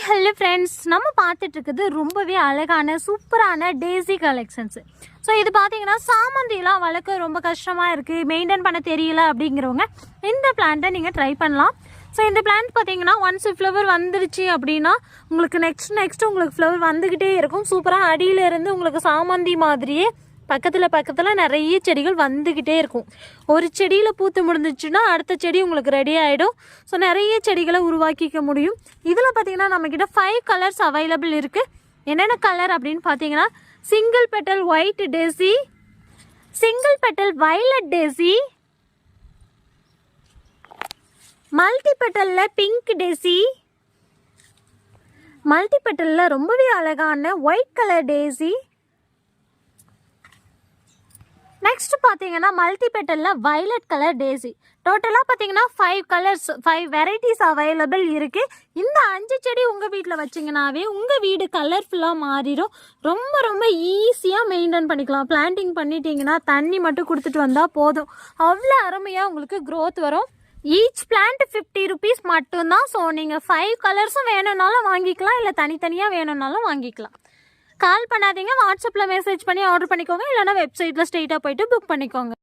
Hello friends, நம்ம பார்த்துட்டு இருக்குது ரொம்பவே அழகான சூப்பரான டேசி கலெக்ஷன்ஸு. ஸோ இது பார்த்தீங்கன்னா சாமந்திலாம் வளர்க்க ரொம்ப கஷ்டமாக இருக்குது, மெயின்டைன் பண்ண தெரியல அப்படிங்கிறவங்க இந்த பிளான்ட்டை நீங்கள் ட்ரை பண்ணலாம். ஸோ இந்த பிளான்ட் பார்த்தீங்கன்னா ஒன்ஸ் ஃப்ளவர் வந்துருச்சு அப்படின்னா உங்களுக்கு நெக்ஸ்ட் உங்களுக்கு ஃப்ளவர் வந்துக்கிட்டே இருக்கும். சூப்பராக அடியிலேருந்து உங்களுக்கு சாமந்தி மாதிரியே பக்கத்தில் நிறைய செடிகள் வந்துக்கிட்டே இருக்கும். ஒரு செடியில் பூத்து முடிஞ்சிச்சுன்னா அடுத்த செடி உங்களுக்கு ரெடி ஆகிடும். ஸோ நிறைய செடிகளை உருவாக்கிக்க முடியும். இதில் பார்த்தீங்கன்னா நம்மக்கிட்ட 5 கலர்ஸ் அவைலபிள் இருக்குது. என்னென்ன கலர் அப்படின்னு பார்த்தீங்கன்னா single petal white daisy, single petal violet daisy, multi பெட்டலில் பிங்க் டேசி, மல்டி பெட்டலில் ரொம்பவே அழகான ஒயிட் கலர் டேசி, நெக்ஸ்ட் பார்த்தீங்கன்னா மல்டி பெட்டலில் வயலட் கலர் டேசி. டோட்டலாக பார்த்தீங்கன்னா 5 கலர்ஸ் 5 வெரைட்டிஸ் அவைலபிள் இருக்குது. இந்த 5 செடி உங்கள் வீட்டில் வச்சிங்கனாவே உங்கள் வீடு கலர்ஃபுல்லாக மாறிடும். ரொம்ப ஈஸியாக மெயின்டைன் பண்ணிக்கலாம். பிளான்டிங் பண்ணிட்டீங்கன்னா தண்ணி மட்டும் கொடுத்துட்டு வந்தால் போதும், அவ்வளோ அருமையாக உங்களுக்கு க்ரோத் வரும். ஈச் பிளான்ட் 50 ருபீஸ் மட்டும்தான். ஸோ நீங்கள் 5 கலர்ஸும் வேணும்னாலும் வாங்கிக்கலாம், இல்லை தனித்தனியாக வேணும்னாலும் வாங்கிக்கலாம். கால் பண்ணாதீங்க, வாட்ஸ்அப்பில் மெசேஜ் பண்ணி ஆர்டர் பண்ணிக்கோங்க, இல்லைனா வெப்சைட்டில் ஸ்ட்ரெயிட்டாக போயிட்டு புக் பண்ணிக்கோங்க.